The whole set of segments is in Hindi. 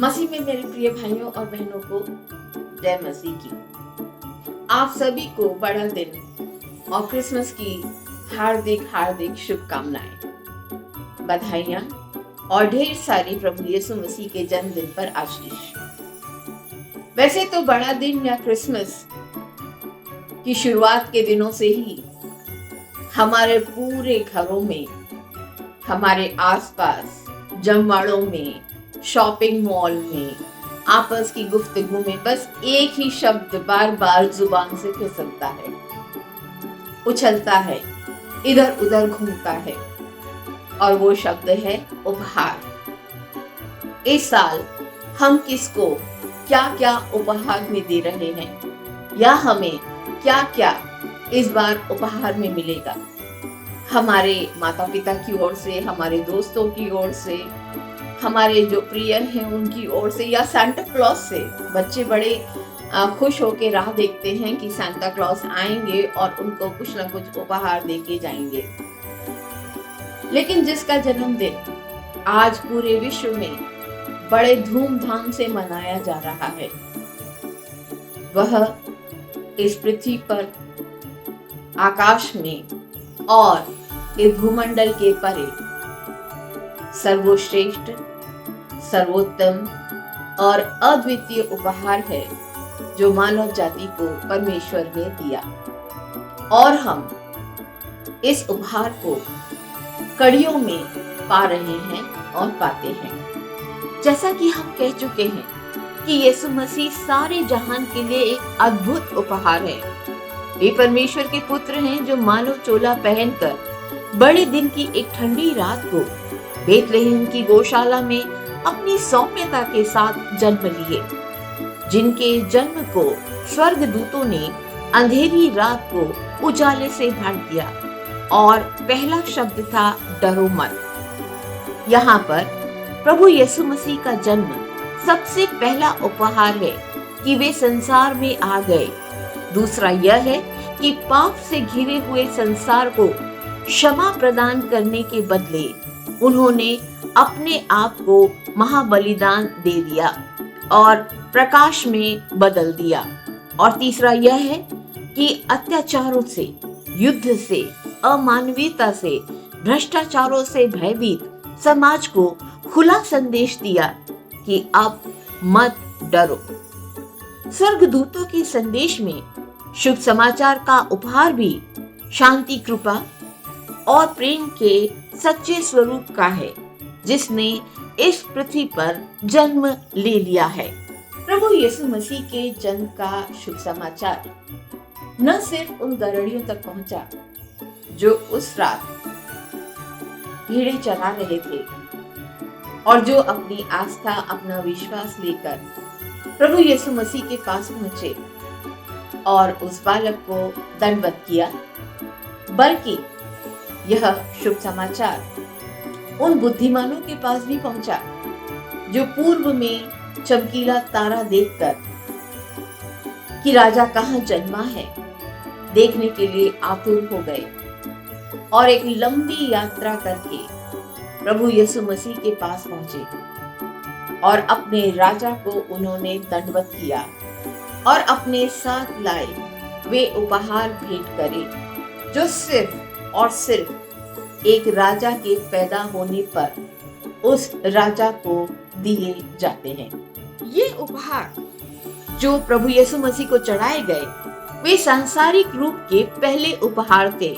मसीह में मेरे प्रिय भाइयों और बहनों को जय मसीह की। आप सभी को बड़ा दिन और क्रिसमस की हार्दिक हार्दिक शुभकामनाएं, बधाइयां और ढेर सारी प्रभु यीशु मसीह के जन्मदिन पर आशीष। वैसे तो बड़ा दिन या क्रिसमस की शुरुआत के दिनों से ही हमारे पूरे घरों में, हमारे आसपास, जमवाड़ों में, शॉपिंग मॉल में, आपस की गुफ्तगू में बस एक ही शब्द बार बार जुबान से फिसलता है, उछलता है, इधर उधर घूमता है और वो शब्द है उपहार। इस साल हम किसको क्या क्या उपहार में दे रहे हैं या हमें क्या क्या इस बार उपहार में मिलेगा। हमारे माता पिता की ओर से, हमारे दोस्तों की ओर से, हमारे जो प्रिय हैं उनकी ओर से या सांता क्लॉज से। बच्चे बड़े खुश होकर राह देखते हैं कि सांता क्लॉज आएंगे और उनको कुछ ना कुछ उपहार देके जाएंगे। लेकिन जिसका जन्मदिन आज पूरे विश्व में बड़े धूमधाम से मनाया जा रहा है, वह इस पृथ्वी पर, आकाश में और इस भूमंडल के परे सर्वश्रेष्ठ, सर्वोत्तम और अद्वितीय उपहार है जो मानव जाति को परमेश्वर ने दिया। और हम इस उपहार को कड़ियों में पा रहे हैं और पाते हैं। जैसा कि हम कह चुके हैं कि यीशु मसीह सारे जहान के लिए एक अद्भुत उपहार है। ये परमेश्वर के पुत्र हैं जो मानव चोला पहनकर बड़े दिन की एक ठंडी रात को बेथलेहम की गौशाला में अपनी सौम्यता के साथ जन्म लिए, जिनके जन्म को स्वर्गदूतों ने अंधेरी रात को उजाले से भर दिया और पहला शब्द था डरो मत। यहाँ पर प्रभु यीशु मसीह का जन्म सबसे पहला उपहार है कि वे संसार में आ गए। दूसरा यह है कि पाप से घिरे हुए संसार को क्षमा प्रदान करने के बदले उन्होंने अपने आप को महाबलिदान दे दिया और प्रकाश में बदल दिया। और तीसरा यह है कि अत्याचारों से, युद्ध से, अमानवीयता से, भ्रष्टाचारों से भयभीत समाज को खुला संदेश दिया कि अब मत डरो। स्वर्गदूतों के संदेश में शुभ समाचार का उपहार भी शांति, कृपा और प्रेम के सच्चे स्वरूप का है, जिसने इस पृथ्वी पर जन्म ले लिया है। प्रभु यीशु मसीह के जन्म का शुभ समाचार न सिर्फ उन गड़ेड़ियों तक पहुंचा जो उस रात भेड़ें चरा रहे थे और जो अपनी आस्था, अपना विश्वास लेकर प्रभु यीशु मसीह के पास पहुंचे और उस बालक को दंडवत किया, बल्कि यह शुभ समाचार उन बुद्धिमानों के पास भी पहुंचा जो पूर्व में चमकीला तारा देखकर कि राजा कहाँ जन्मा है देखने के लिए आतुर हो गए और एक लंबी यात्रा करके प्रभु यीशु मसीह के पास पहुंचे और अपने राजा को उन्होंने दंडवत किया और अपने साथ लाए वे उपहार भेंट करे जो सिर्फ और सिर्फ एक राजा के पैदा होने पर उस राजा को दिए जाते हैं। ये उपहार जो प्रभु यीशु मसीह को चढ़ाए गए, वे सांसारिक रूप के पहले उपहार थे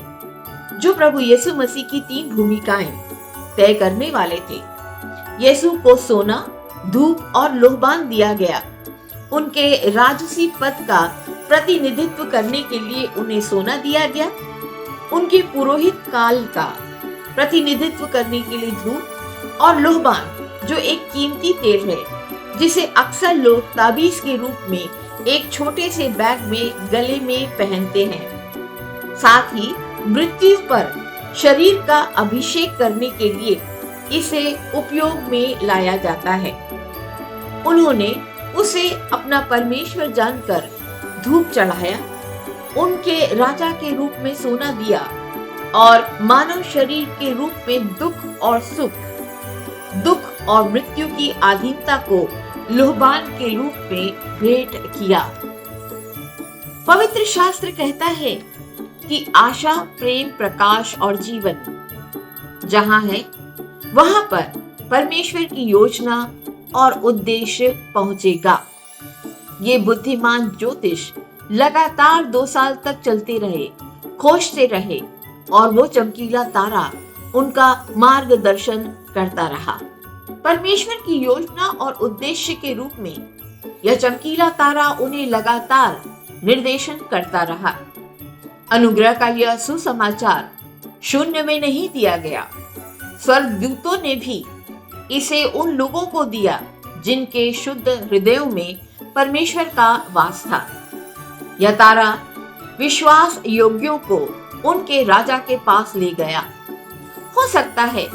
जो प्रभु यीशु मसीह की 3 भूमिकाएं तय करने वाले थे। यीशु को सोना, धूप और लोहबान दिया गया। उनके राजसी पद का प्रतिनिधित्व करने के लिए उन्हें सोना दिया गया। उनके पुरोहित काल का प्रतिनिधित्व करने के लिए धूप और लोहबान, जो एक कीमती तेल है जिसे अक्सर लोग ताबीज के रूप में एक छोटे से बैग में गले में पहनते हैं। साथ ही मृत्यु पर शरीर का अभिषेक करने के लिए इसे उपयोग में लाया जाता है। उन्होंने उसे अपना परमेश्वर जानकर धूप चढ़ाया, उनके राजा के रूप में सोना दिया और मानव शरीर के रूप में दुख और सुख, दुख और मृत्यु की अधीनता को लोहबान के रूप में भेंट किया। पवित्र शास्त्र कहता है कि आशा, प्रेम, प्रकाश और जीवन जहां है वहां पर परमेश्वर की योजना और उद्देश्य पहुंचेगा। ये बुद्धिमान ज्योतिष लगातार 2 साल तक चलते रहे, खोजते रहे और वो चमकीला तारा उनका मार्गदर्शन करता रहा। परमेश्वर की योजना और उद्देश्य के रूप में यह चमकीला तारा उन्हें लगातार निर्देशन करता रहा। अनुग्रह का यह सुसमाचार शून्य में नहीं दिया गया। स्वर्गदूतों ने भी इसे उन लोगों को दिया जिनके शुद्ध हृदयों में परमेश्वर का वास था। यह तारा विश्वास योग्यों को उनके राजा के पास ले गया। हो सकता है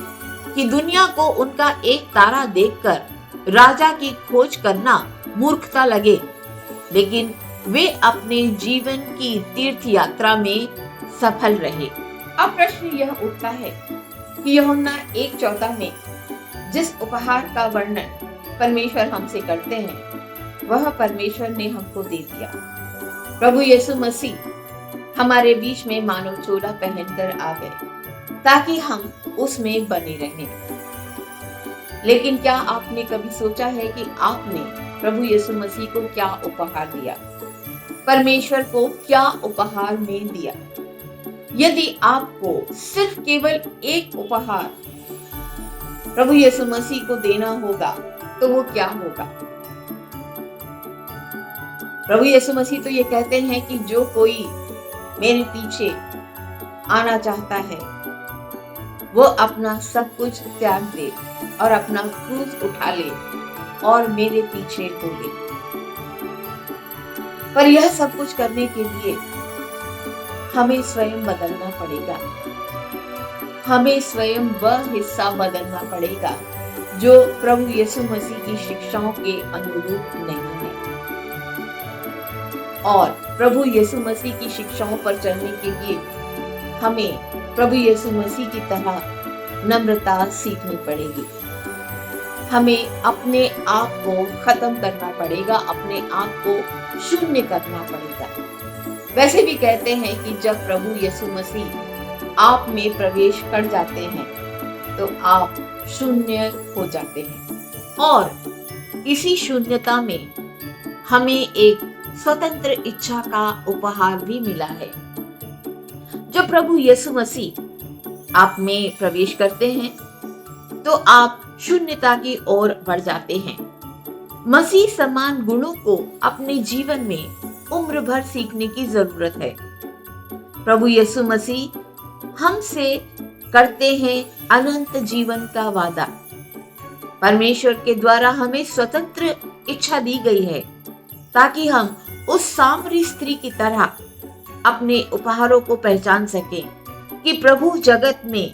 कि दुनिया को उनका एक तारा देखकर राजा की खोज करना मूर्खता लगे, लेकिन वे अपने जीवन की तीर्थ यात्रा में सफल रहे। अब प्रश्न यह उठता है कि यूहन्ना 1:14 में जिस उपहार का वर्णन परमेश्वर हमसे करते हैं वह परमेश्वर ने हमको दे दिया। प्रभु यीशु मसीह हमारे बीच में मानव चोला पहनकर आ गए ताकि हम उसमें बने रहें। लेकिन क्या आपने कभी सोचा है कि आपने प्रभु यीशु मसीह को क्या उपहार दिया? परमेश्वर को क्या उपहार में दिया? यदि आपको सिर्फ केवल एक उपहार प्रभु यीशु मसीह को देना होगा तो वो क्या होगा? प्रभु यीशु मसीह तो ये कहते हैं कि जो कोई मेरे पीछे आना चाहता है वो अपना सब कुछ त्याग दे और अपना क्रूस उठा ले और मेरे पीछे हो ले। पर यह सब कुछ करने के लिए हमें स्वयं बदलना पड़ेगा। हमें स्वयं वह हिस्सा बदलना पड़ेगा जो प्रभु यीशु मसीह की शिक्षाओं के अनुरूप नहीं है। और प्रभु यीशु मसीह की शिक्षाओं पर चलने के लिए हमें प्रभु यीशु मसीह की तरह नम्रता सीखनी पड़ेगी। हमें अपने आप को खत्म करना पड़ेगा, अपने आप को शून्य करना पड़ेगा। वैसे भी कहते हैं कि जब प्रभु यीशु मसीह आप में प्रवेश कर जाते हैं तो आप शून्य हो जाते हैं और इसी शून्यता में हमें एक स्वतंत्र इच्छा का उपहार भी मिला है। जब प्रभु यीशु मसीह आप में प्रवेश करते हैं तो आप शून्यता की ओर बढ़ जाते हैं। मसीह समान गुणों को अपने जीवन में उम्र भर सीखने की जरूरत है। प्रभु यीशु मसीह हमसे करते हैं अनंत जीवन का वादा। परमेश्वर के द्वारा हमें स्वतंत्र इच्छा दी गई है ताकि हम उस सामरी स्त्री की तरह अपने उपहारों को पहचान सकें कि प्रभु जगत में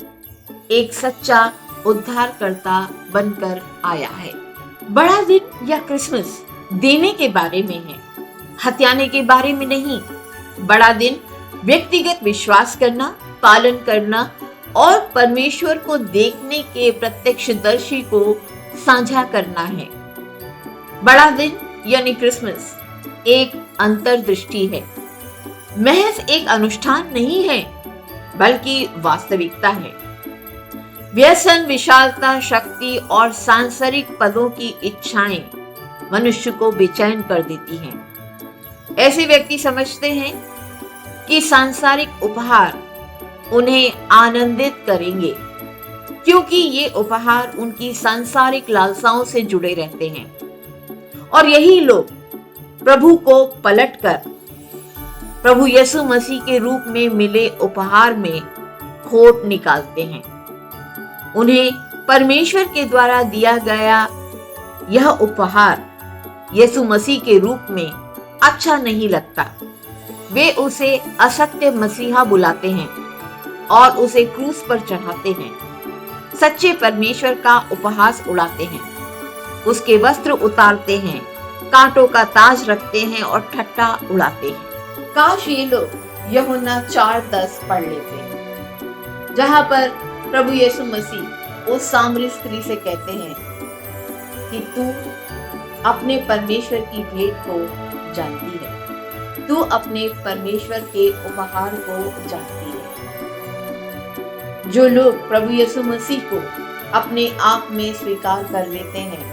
एक सच्चा उद्धारकर्ता बनकर आया है। बड़ा दिन या क्रिसमस देने के बारे में है, हथियाने के बारे में नहीं। बड़ा दिन व्यक्तिगत विश्वास करना, पालन करना और परमेश्वर को देखने के प्रत्यक्षदर्शी को साझा करना है। बड़ा दिन यानी क्रिसमस एक अंतर्दृष्टि है, महज एक अनुष्ठान नहीं है बल्कि वास्तविकता है। व्यसन, विशालता, शक्ति और सांसारिक पदों की इच्छाएं मनुष्य को बेचैन कर देती हैं। ऐसे व्यक्ति समझते हैं कि सांसारिक उपहार उन्हें आनंदित करेंगे क्योंकि ये उपहार उनकी सांसारिक लालसाओं से जुड़े रहते हैं और यही लोग प्रभु को पलटकर प्रभु यीशु मसीह के रूप में मिले उपहार में खोट निकालते हैं। उन्हें परमेश्वर के द्वारा दिया गया यह उपहार यीशु मसीह के रूप में अच्छा नहीं लगता। वे उसे असत्य मसीहा बुलाते हैं और उसे क्रूस पर चढ़ाते हैं। सच्चे परमेश्वर का उपहास उड़ाते हैं, उसके वस्त्र उतारते हैं, कांटों का ताज रखते हैं और ठट्टा उड़ाते हैं। काश ये लोग यूहन्ना 4:10 पढ़ लेते, जहां पर प्रभु यीशु मसीह उस सामरी स्त्री से कहते हैं कि तू अपने परमेश्वर की भेंट को जानती है। तू अपने परमेश्वर के उपहार को जानती है। जो लोग प्रभु यीशु मसीह को अपने आप में स्वीकार कर लेते हैं,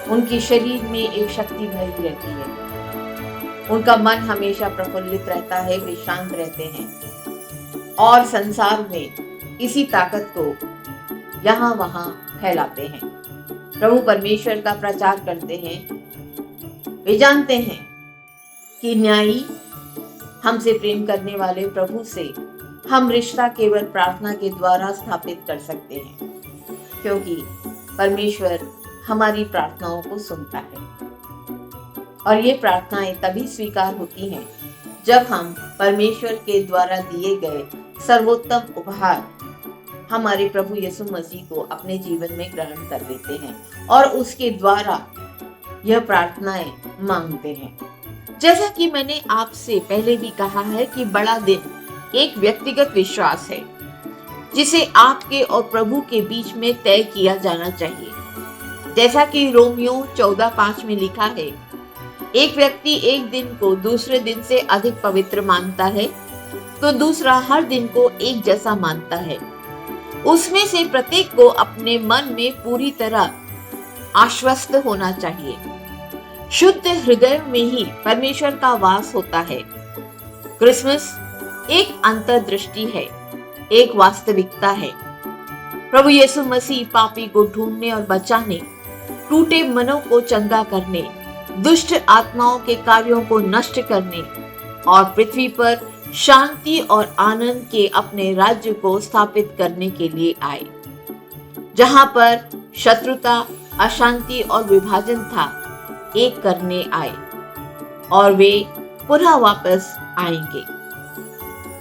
उनके शरीर में एक शक्ति भरी रहती है। उनका मन हमेशा प्रफुल्लित रहता है, वे शांत रहते हैं और संसार में इसी ताकत को यहाँ वहाँ फैलाते हैं। प्रभु परमेश्वर का प्रचार करते हैं। वे जानते हैं कि न्यायी हमसे प्रेम करने वाले प्रभु से हम रिश्ता केवल प्रार्थना के द्वारा स्थापित कर सकते हैं, क्योंकि परमेश्वर हमारी प्रार्थनाओं को सुनता है। और ये प्रार्थनाएं तभी स्वीकार होती हैं जब हम परमेश्वर के द्वारा दिए गए सर्वोत्तम उपहार हमारे प्रभु यीशु मसीह को अपने जीवन में ग्रहण कर लेते हैं और उसके द्वारा यह प्रार्थनाएं मांगते हैं। जैसा कि मैंने आपसे पहले भी कहा है कि बड़ा दिन एक व्यक्तिगत विश्वास है जिसे आपके और प्रभु के बीच में तय किया जाना चाहिए। जैसा कि रोमियो 14:5 में लिखा है, एक व्यक्ति एक दिन को दूसरे दिन से अधिक पवित्र मानता है तो दूसरा हर दिन को एक जैसा मानता है। उसमें से प्रत्येक को अपने मन में पूरी तरह आश्वस्त होना चाहिए। शुद्ध हृदय में ही परमेश्वर का वास होता है। क्रिसमस एक अंतर्दृष्टि है, एक वास्तविकता है। प्रभु यीशु मसीह पापी को ढूंढने और बचाने, टूटे मनों को चंगा करने, दुष्ट आत्माओं के कार्यों को नष्ट करने और पृथ्वी पर शांति और आनंद के अपने राज्य को स्थापित करने के लिए आए। जहां पर शत्रुता, अशांति और विभाजन था, एक करने आए और वे पुनः वापस आएंगे।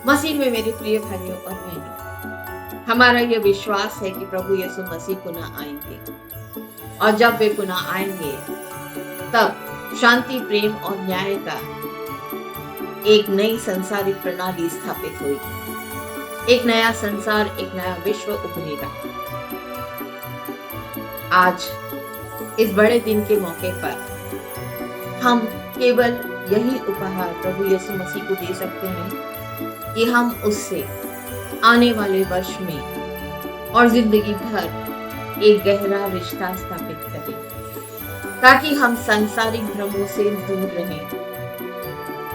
मसीह में मेरे प्रिय भाइयों और बहनों, हमारा यह विश्वास है कि प्रभु यीशु मसीह पुनः आएंगे और जब वे पुनः आएंगे तब शांति, प्रेम और न्याय का एक नई संसारिक प्रणाली स्थापित होगी। एक नया संसार, एक नया विश्व उभरेगा। आज इस बड़े दिन के मौके पर हम केवल यही उपहार प्रभु यीशु मसीह को दे सकते हैं कि हम उससे आने वाले वर्ष में और जिंदगी भर एक गहरा रिश्ता स्थापित करें, ताकि हम सांसारिक भ्रमों से दूर रहें।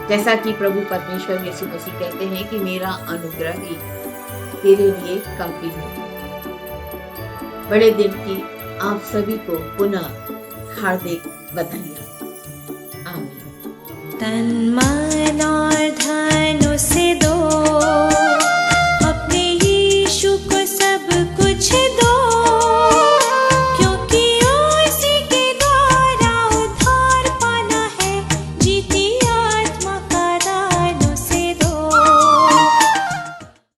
जैसा कि प्रभु परमेश्वर यीशु मसीह कहते हैं कि मेरा अनुग्रह ही तेरे लिए काफी है। बड़े दिन की आप सभी को पुनः हार्दिक बधाई। आमीन। तन मन और